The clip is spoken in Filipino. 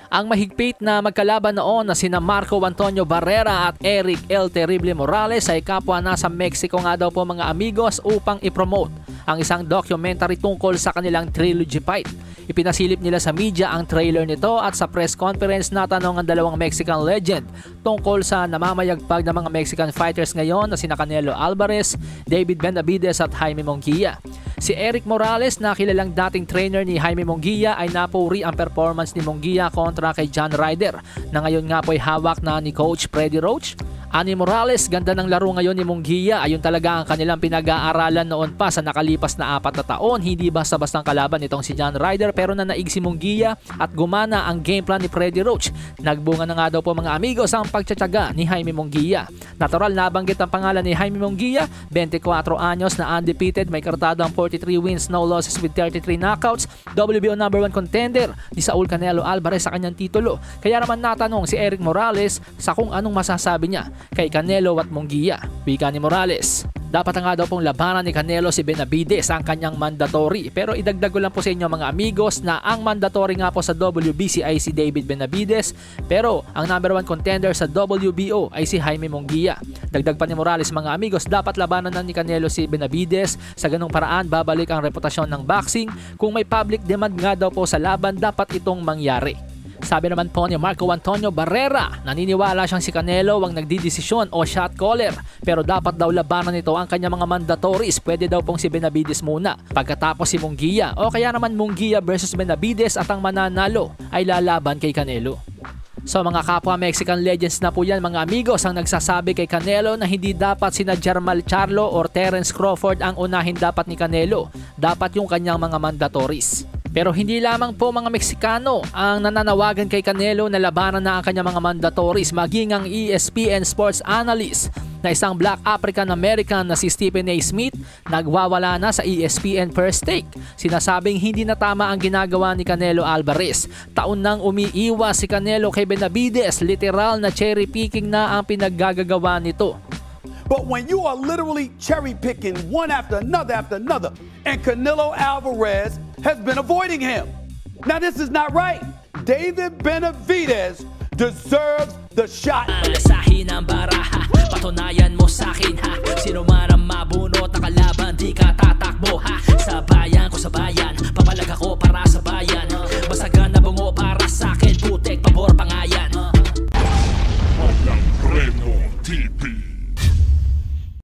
Ang mahigpit na magkalaban noon na sina Marco Antonio Barrera at Eric El Terrible Morales ay kapwa nasa Mexico nga daw po mga amigos upang ipromote ang isang documentary tungkol sa kanilang trilogy fight. Ipinasilip nila sa media ang trailer nito at sa press conference natanong ang dalawang Mexican legend tungkol sa namamayagpag ng mga Mexican fighters ngayon na sina Canelo Alvarez, David Benavidez at Jaime Munguia. Si Eric Morales na kilalang dating trainer ni Jaime Munguia ay napuri ang performance ni Munguia kontra kay John Ryder na ngayon nga po ay hawak na ni Coach Freddie Roach. Ani Morales, ganda ng laro ngayon ni Munguia. Ayun talaga ang kanilang pinag-aaralan noon pa sa nakalipas na 4 na taon. Hindi basta-bastang kalaban itong si John Ryder pero nanaig si Munguia at gumana ang game plan ni Freddie Roach. Nagbunga na nga daw po mga amigos ang pagtsatsaga ni Jaime Munguia. Natural nabanggit ang pangalan ni Jaime Munguia, 24 anyos na undefeated, may kartadang 43 wins, no losses with 33 knockouts, WBO number 1 contender ni Saul Canelo Alvarez sa kanyang titulo. Kaya naman natanong si Eric Morales sa kung anong masasabi niya kay Canelo at Munguia. Wika ni Morales, dapat nga daw pong labanan ni Canelo si Benavidez ang kanyang mandatory. Pero idagdag ko lang po sa inyo mga amigos na ang mandatory nga po sa WBC ay si David Benavidez. Pero ang number 1 contender sa WBO ay si Jaime Munguia. Dagdag pa ni Morales mga amigos, dapat labanan na ni Canelo si Benavidez. Sa ganung paraan babalik ang reputasyon ng boxing. Kung may public demand nga daw po sa laban, dapat itong mangyari. Sabi naman po ni Marco Antonio Barrera, naniniwala siyang si Canelo ang nagdidesisyon o shot caller pero dapat daw labanan nito ang kanyang mga mandatories. Pwede daw pong si Benavidez muna, pagkatapos si Munguia o kaya naman Munguia versus Benavidez at ang mananalo ay lalaban kay Canelo. So mga kapwa Mexican legends na po yan mga amigos ang nagsasabi kay Canelo na hindi dapat sina Jermall Charlo or Terence Crawford ang unahin dapat ni Canelo. Dapat yung kanyang mga mandatories. Pero hindi lamang po mga Meksikano ang nananawagan kay Canelo na labanan na ang kanyang mga mandatories, maging ang ESPN sports analyst na isang Black African American na si Stephen A. Smith nagwawala na sa ESPN First Take. Sinasabing hindi na tama ang ginagawa ni Canelo Alvarez. Taon nang umiiwas si Canelo kay Benavidez, literal na cherry picking na ang pinaggagawa nito. But when you are literally cherry picking one after another, and Canelo Alvarez has been avoiding him. Now this is not right. David Benavidez deserves the shot. Alasahin ang baraha, patunayan mo sa'kin ha. Sino man ang mabunot na kalaban, di ka tatakbo ha. Sa bayan ko sa bayan, papalag ako para sa bayan. Basagan na bungo para sa'kin, putek, pabor, pangayan. Walang Reno TV.